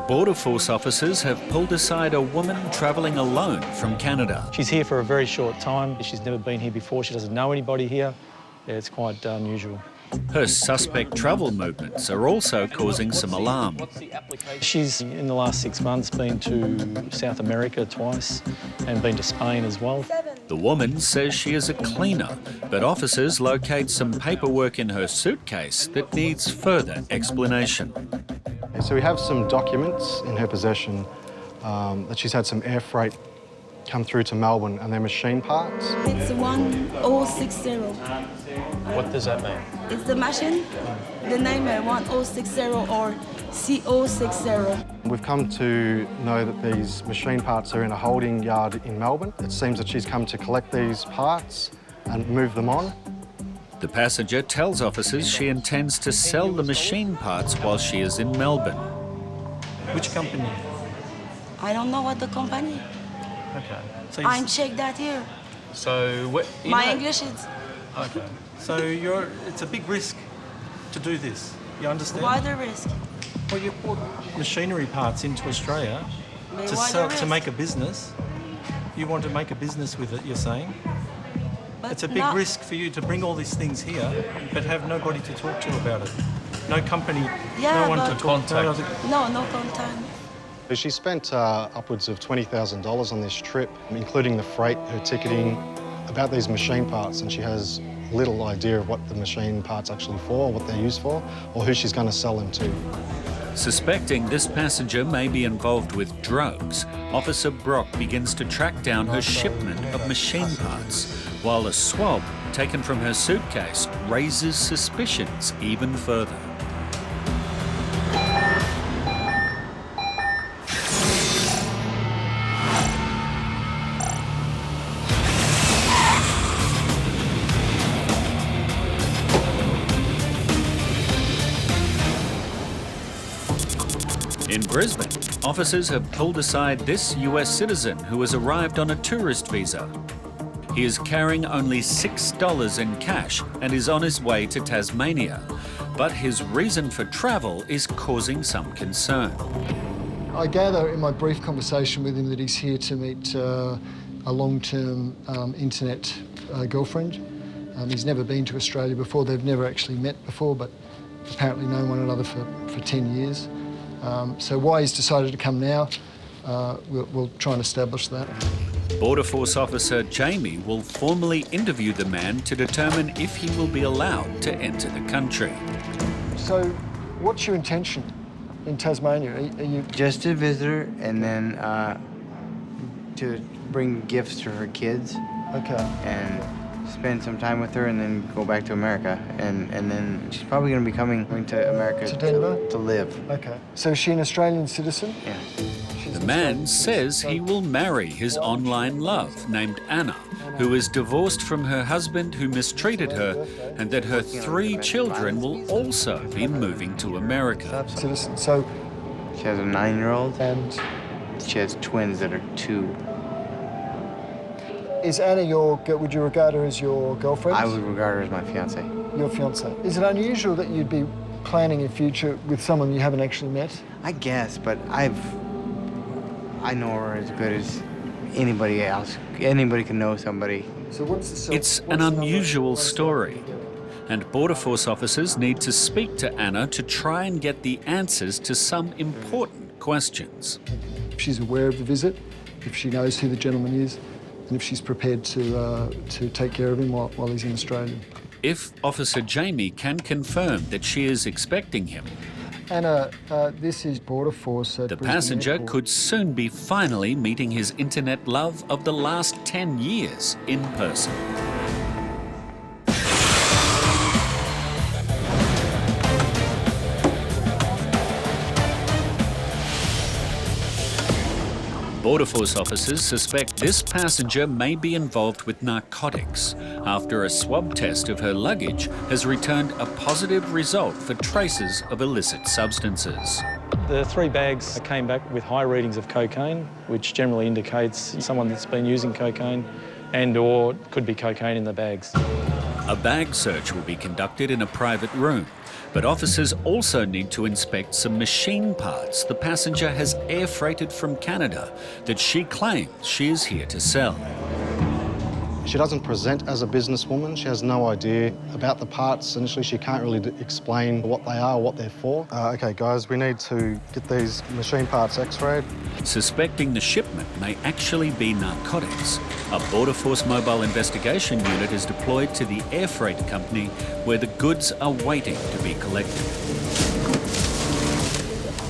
Border Force officers have pulled aside a woman travelling alone from Canada. She's here for a very short time. She's never been here before. She doesn't know anybody here. Yeah, it's quite unusual. Her suspect travel movements are also causing some alarm. She's, in the last 6 months, been to South America twice and been to Spain as well. The woman says she is a cleaner, but officers locate some paperwork in her suitcase that needs further explanation. So we have some documents in her possession that she's had some air freight come through to Melbourne, and they're machine parts. It's 1060. What does that mean? It's the machine. The name is 1060 or CO60. We've come to know that these machine parts are in a holding yard in Melbourne. It seems that she's come to collect these parts and move them on. The passenger tells officers she intends to sell the machine parts while she is in Melbourne. Which company? I don't know what the company. Okay. So I'm check that here. So what? My English is. Okay. So it's a big risk to do this. You understand? Why the risk? Well, you brought machinery parts into Australia to sell, to make a business. You want to make a business with it, you're saying? But it's a big risk for you to bring all these things here, but have nobody to talk to about it. No company, no one to contact. No contact. She spent upwards of $20,000 on this trip, including the freight, her ticketing, about these machine parts, and she has little idea of what the machine parts actually for, what they're used for, or who she's going to sell them to. Suspecting this passenger may be involved with drugs, Officer Brock begins to track down her shipment of machine parts, while a swab taken from her suitcase raises suspicions even further. In Brisbane, officers have pulled aside this US citizen who has arrived on a tourist visa. He is carrying only $6 in cash and is on his way to Tasmania. But his reason for travel is causing some concern. I gather in my brief conversation with him that he's here to meet a long-term internet girlfriend. He's never been to Australia before. They've never actually met before, but apparently known one another for 10 years. So why he's decided to come now, we'll try and establish that. Border Force officer Jamie will formally interview the man to determine if he will be allowed to enter the country. So what's your intention in Tasmania? Are you... Just to visit her and then to bring gifts to her kids. Okay. And spend some time with her and then go back to America. And then she's probably going to be coming to America to Denver? To live. Okay. So is she an Australian citizen? Yeah. The man says he will marry his online love named Anna, who is divorced from her husband who mistreated her, and that her 3 children will also be moving to America. Citizen. So she has a 9-year-old and she has twins that are 2. Is Anna would you regard her as your girlfriend? I would regard her as my fiance. Your fiance. Is it unusual that you'd be planning a future with someone you haven't actually met? I guess, but I know her as good as anybody else. Anybody can know somebody. So it's an unusual story, and Border Force officers need to speak to Anna to try and get the answers to some important questions. If she's aware of the visit, if she knows who the gentleman is, and if she's prepared to take care of him while he's in Australia. If Officer Jamie can confirm that she is expecting him, Anna, this is Border Force at the Brisbane passenger Airport. could soon be finally meeting his internet love of the last 10 years in person. Border Force officers suspect this passenger may be involved with narcotics after a swab test of her luggage has returned a positive result for traces of illicit substances. The 3 bags came back with high readings of cocaine, which generally indicates someone that's been using cocaine and/or could be cocaine in the bags. A bag search will be conducted in a private room, but officers also need to inspect some machine parts the passenger has air freighted from Canada that she claims she is here to sell. She doesn't present as a businesswoman. She has no idea about the parts. Initially, she can't really explain what they are, what they're for. OK, guys, we need to get these machine parts x-rayed. Suspecting the shipment may actually be narcotics, a Border Force mobile investigation unit is deployed to the air freight company where the goods are waiting to be collected.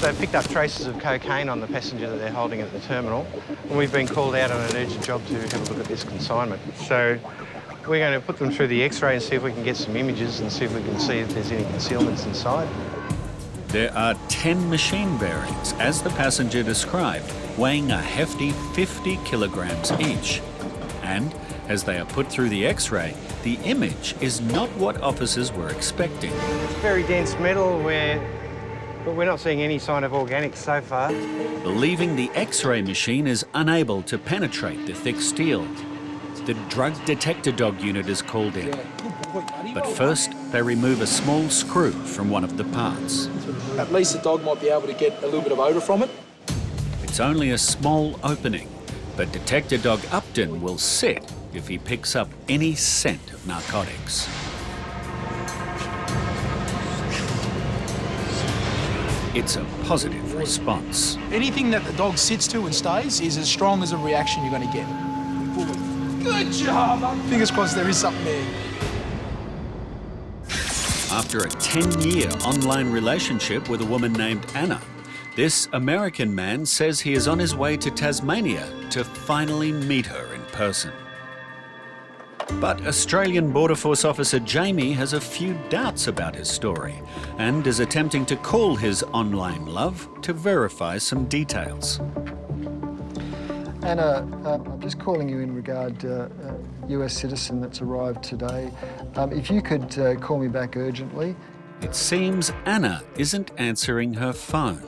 They've picked up traces of cocaine on the passenger that they're holding at the terminal, and we've been called out on an urgent job to have a look at this consignment. So we're going to put them through the x-ray and see if we can get some images and see if we can see if there's any concealments inside. There are 10 machine bearings, as the passenger described, weighing a hefty 50 kilograms each. And as they are put through the x-ray, the image is not what officers were expecting. It's very dense metal, but we're not seeing any sign of organics so far. Believing the x-ray machine is unable to penetrate the thick steel, the drug detector dog unit is called in. But first, they remove a small screw from one of the parts. At least the dog might be able to get a little bit of odour from it. It's only a small opening, but Detector Dog Upton will sit if he picks up any scent of narcotics. It's a positive response. Anything that the dog sits to and stays is as strong as a reaction you're going to get. Good job! Fingers crossed there is something there. After a 10-year online relationship with a woman named Anna, this American man says he is on his way to Tasmania to finally meet her in person. But Australian Border Force officer Jamie has a few doubts about his story and is attempting to call his online love to verify some details. Anna, I'm just calling you in regard to a US citizen that's arrived today. If you could call me back urgently. It seems Anna isn't answering her phone.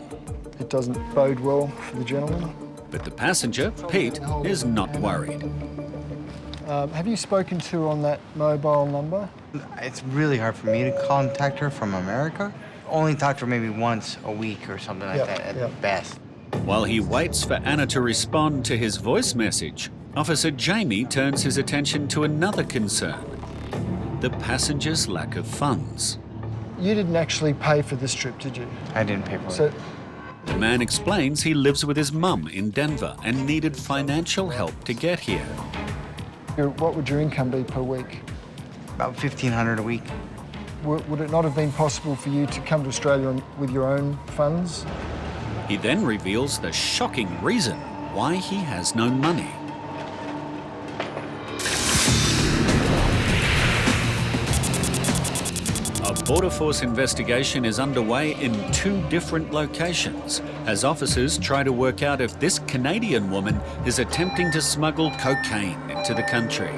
It doesn't bode well for the gentleman. But the passenger, Pete, is not worried. Have you spoken to her on that mobile number? It's really hard for me to contact her from America. Only talk to her maybe once a week or something like that at the best. While he waits for Anna to respond to his voice message, Officer Jamie turns his attention to another concern: the passenger's lack of funds. You didn't actually pay for this trip, did you? I didn't pay for So, it. The man explains he lives with his mum in Denver and needed financial help to get here. what would your income be per week? About $1,500 a week. Would it not have been possible for you to come to Australia with your own funds? He then reveals the shocking reason why he has no money. A Border Force investigation is underway in 2 different locations as officers try to work out if this Canadian woman is attempting to smuggle cocaine into the country.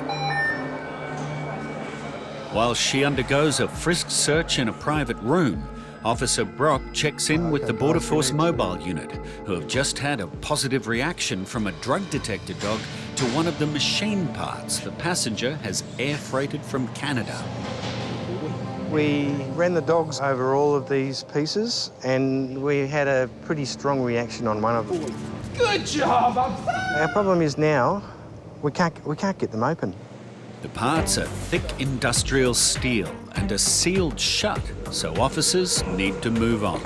While she undergoes a frisk search in a private room, Officer Brock checks in with the Border Force mobile unit, who have just had a positive reaction from a drug detector dog to one of the machine parts the passenger has air freighted from Canada. We ran the dogs over all of these pieces and we had a pretty strong reaction on one of them. Good job! Our problem is now we can't get them open. The parts are thick industrial steel and are sealed shut, so officers need to move on.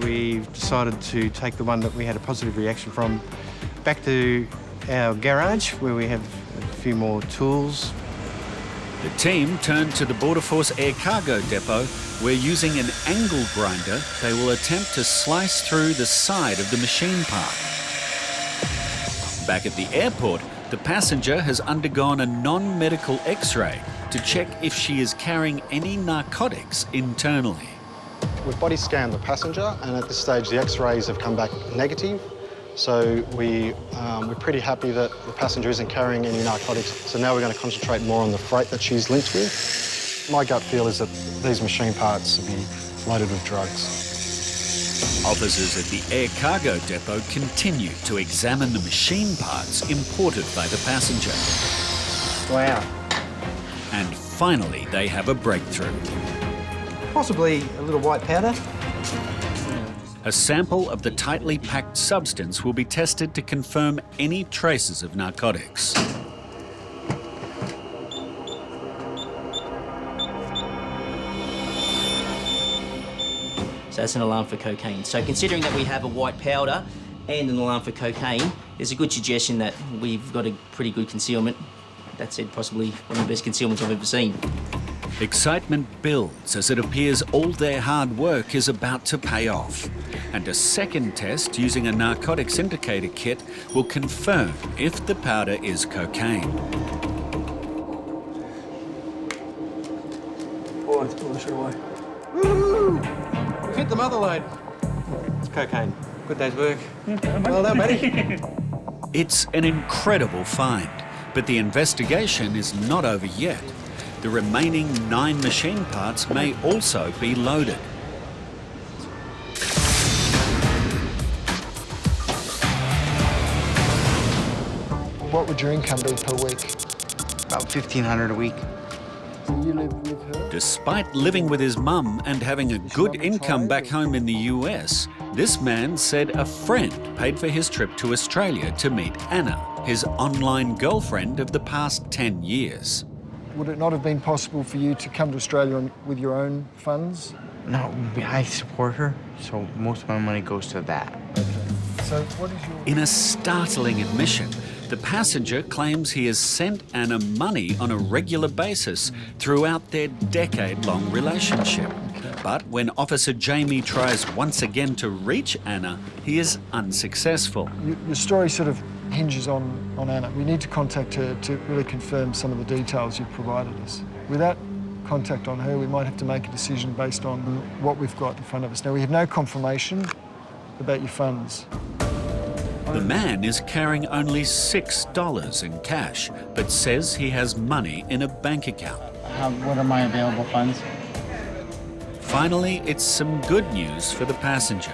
We've decided to take the one that we had a positive reaction from back to our garage where we have a few more tools. The team turn to the Border Force Air Cargo Depot, where using an angle grinder, they will attempt to slice through the side of the machine part. Back at the airport, the passenger has undergone a non-medical x-ray to check if she is carrying any narcotics internally. We've body scanned the passenger, and at this stage the x-rays have come back negative. So we're pretty happy that the passenger isn't carrying any narcotics. So now we're going to concentrate more on the freight that she's linked with. My gut feel is that these machine parts will be loaded with drugs. Officers at the Air Cargo Depot continue to examine the machine parts imported by the passenger. Wow. And finally they have a breakthrough. Possibly a little white powder. A sample of the tightly packed substance will be tested to confirm any traces of narcotics. So that's an alarm for cocaine. So considering that we have a white powder and an alarm for cocaine, there's a good suggestion that we've got a pretty good concealment. That said, possibly one of the best concealments I've ever seen. Excitement builds as it appears all their hard work is about to pay off. And a second test using a narcotics indicator kit will confirm if the powder is cocaine. Oh, it's pulling straight away. Woo! We've hit the mother load. It's cocaine. Good day's work. Well done, buddy. It's an incredible find, but the investigation is not over yet. The remaining 9 machine parts may also be loaded. What would your income be per week? About $1,500 a week. So you live with her? Despite living with his mum and having a good income back home in the US, this man said a friend paid for his trip to Australia to meet Anna, his online girlfriend of the past 10 years. Would it not have been possible for you to come to Australia with your own funds? No, I support her, so most of my money goes to that. So what is your... In a startling admission, the passenger claims he has sent Anna money on a regular basis throughout their decade-long relationship. But when Officer Jamie tries once again to reach Anna, he is unsuccessful. Your story sort of hinges on Anna. We need to contact her to really confirm some of the details you've provided us. Without contact on her, we might have to make a decision based on what we've got in front of us. Now, we have no confirmation about your funds. The man is carrying only $6 in cash, but says he has money in a bank account. What are my available funds? Finally, it's some good news for the passenger.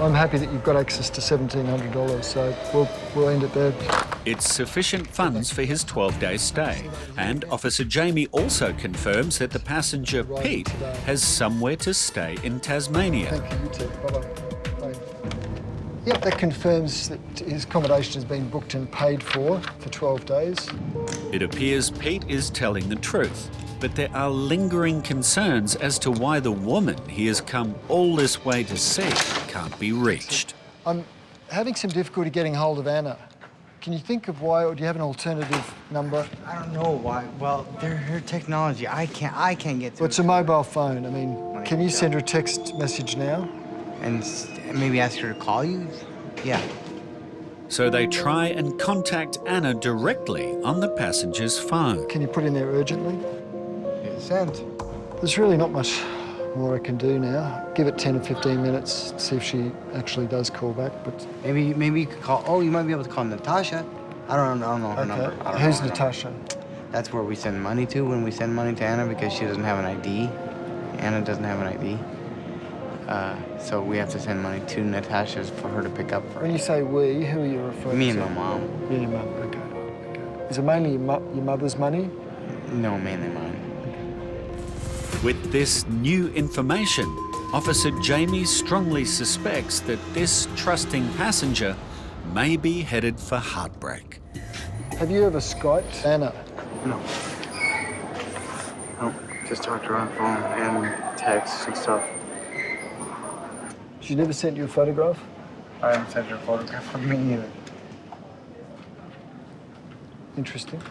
I'm happy that you've got access to $1,700, so we'll end it there. It's sufficient funds for his 12-day stay. And Officer Jamie also confirms that the passenger, Pete, has somewhere to stay in Tasmania. Thank you, you too. Bye-bye. Bye. Yep, that confirms that his accommodation has been booked and paid for 12 days. It appears Pete is telling the truth, but there are lingering concerns as to why the woman he has come all this way to see can't be reached. I'm having some difficulty getting hold of Anna. Can you think of why, or do you have an alternative number? I don't know why. Well, they're her technology. I can't get to Well, it's a mobile phone. I mean, can you send her a text message now? And maybe ask her to call you? Yeah. So they try and contact Anna directly on the passenger's phone. Can you put in there urgently? It's sent. There's really not much more I can do now. Give it 10 or 15 minutes to see if she actually does call back, but... Maybe you could call... Oh, you might be able to call Natasha. I don't know her number. I don't Who's know her Natasha? number. That's where we send money to when we send money to Anna because she doesn't have an ID. Anna doesn't have an ID. So we have to send money to Natasha's for her to pick up for When you say we, who are you referring to? me and my mom. You and your mum, okay. Is it mainly your mother's money? No, mainly mine. With this new information, Officer Jamie strongly suspects that this trusting passenger may be headed for heartbreak. Have you ever Skyped Anna? No. No, just talked to her on the phone and texts and stuff. She never sent you a photograph? I haven't sent her a photograph of me either. Interesting.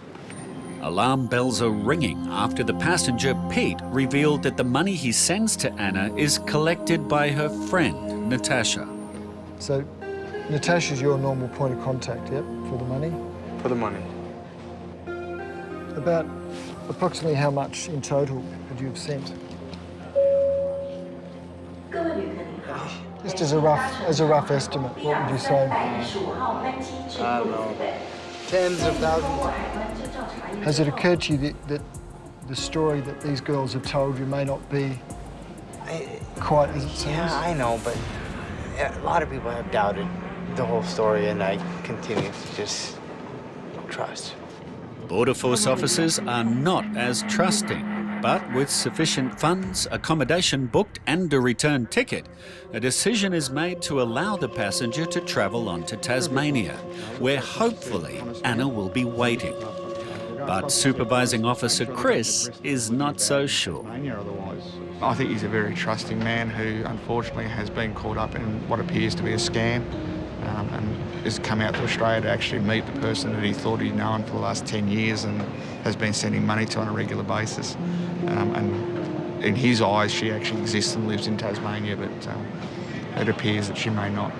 Alarm bells are ringing after the passenger, Pete, revealed that the money he sends to Anna is collected by her friend, Natasha. So, Natasha's your normal point of contact, yep, for the money? For the money. About approximately how much in total would you have sent? Just as a rough estimate, what would you say? I don't know. Tens of thousands. Has it occurred to you that the story that these girls have told you may not be quite as it seems? Yeah, I know, but a lot of people have doubted the whole story, and I continue to just trust. Border Force officers are not as trusting, but with sufficient funds, accommodation booked and a return ticket, a decision is made to allow the passenger to travel on to Tasmania, where hopefully Anna will be waiting. But Supervising Officer Chris is not so sure. I think he's a very trusting man who unfortunately has been caught up in what appears to be a scam and has come out to Australia to actually meet the person that he thought he'd known for the last 10 years and has been sending money to on a regular basis. And in his eyes, she actually exists and lives in Tasmania, but it appears that she may not.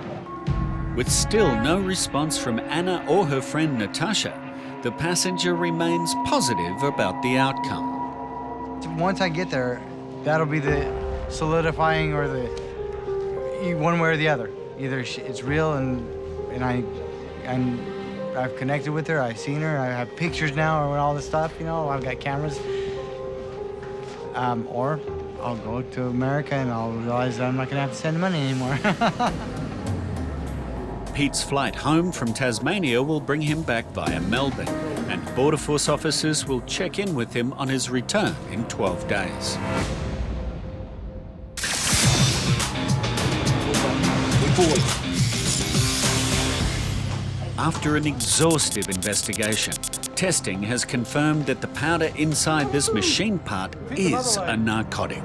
With still no response from Anna or her friend Natasha, the passenger remains positive about the outcome. Once I get there, that'll be the solidifying or the one way or the other. Either it's real and I've connected with her, I've seen her, I have pictures now or all this stuff, you know, I've got cameras. Or I'll go to America and I'll realize that I'm not gonna have to send money anymore. Pete's flight home from Tasmania will bring him back via Melbourne, and Border Force officers will check in with him on his return in 12 days. After an exhaustive investigation, testing has confirmed that the powder inside this machine part is a narcotic.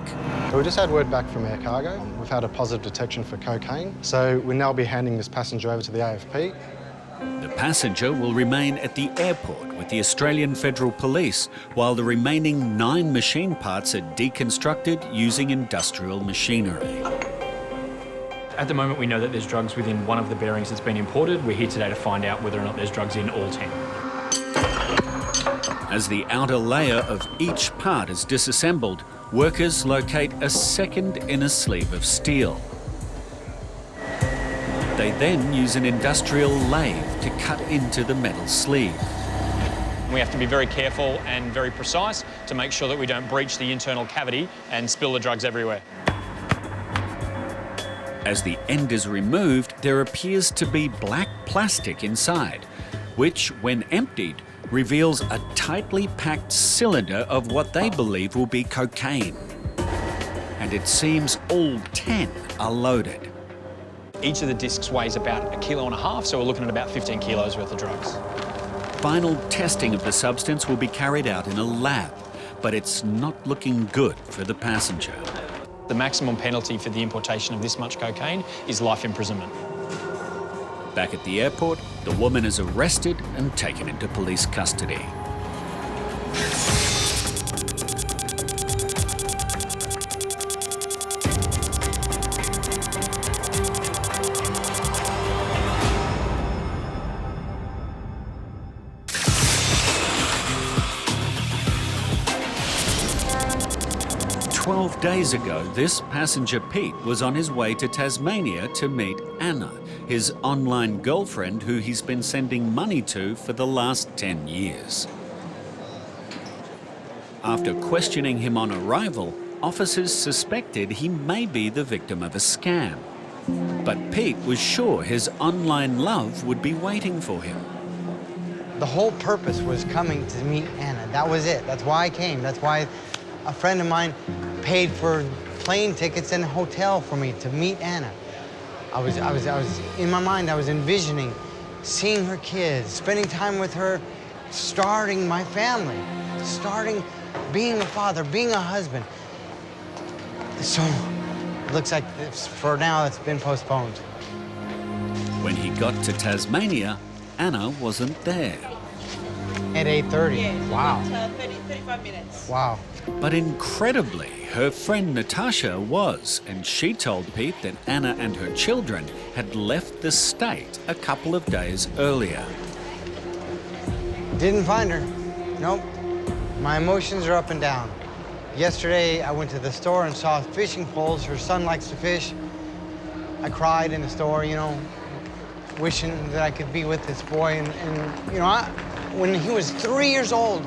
So we just had word back from Air Cargo. We've had a positive detection for cocaine. So we'll now be handing this passenger over to the AFP. The passenger will remain at the airport with the Australian Federal Police while the remaining 9 machine parts are deconstructed using industrial machinery. At the moment, we know that there's drugs within one of the bearings that's been imported. We're here today to find out whether or not there's drugs in all 10. As the outer layer of each part is disassembled, workers locate a second inner sleeve of steel. They then use an industrial lathe to cut into the metal sleeve. We have to be very careful and very precise to make sure that we don't breach the internal cavity and spill the drugs everywhere. As the end is removed, there appears to be black plastic inside, which, when emptied, reveals a tightly packed cylinder of what they believe will be cocaine. And it seems all 10 are loaded. Each of the discs weighs about 1.5 kilos, so we're looking at about 15 kilos worth of drugs. Final testing of the substance will be carried out in a lab, but it's not looking good for the passenger. The maximum penalty for the importation of this much cocaine is life imprisonment. Back at the airport, the woman is arrested and taken into police custody. Days ago, this passenger Pete was on his way to Tasmania to meet Anna, his online girlfriend who he's been sending money to for the last 10 years. After questioning him on arrival, officers suspected he may be the victim of a scam. But Pete was sure his online love would be waiting for him. The whole purpose was coming to meet Anna. That was it. That's why I came. That's why a friend of mine paid for plane tickets and a hotel for me to meet Anna. I was in my mind, I was envisioning seeing her kids, spending time with her, starting my family, starting being a father, being a husband. So it looks like for now it's been postponed. When he got to Tasmania, Anna wasn't there. At 8:30. Yes, wow. 35 minutes. Wow. But incredibly, her friend Natasha was, and she told Pete that Anna and her children had left the state a couple of days earlier. Didn't find her. Nope. My emotions are up and down. Yesterday, I went to the store and saw fishing poles. Her son likes to fish. I cried in the store, you know, wishing that I could be with this boy. And you know, when he was 3 years old,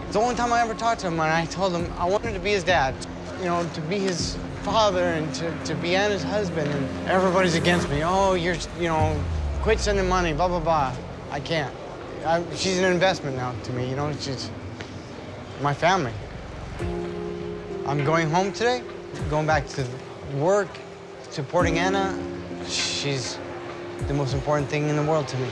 it's the only time I ever talked to him, and I told him I wanted to be his dad, you know, to be his father and to be Anna's husband. And everybody's against me. Oh, you know, quit sending money, blah, blah, blah. I can't. she's an investment now to me, you know, she's my family. I'm going home today, going back to work, supporting Anna. She's the most important thing in the world to me.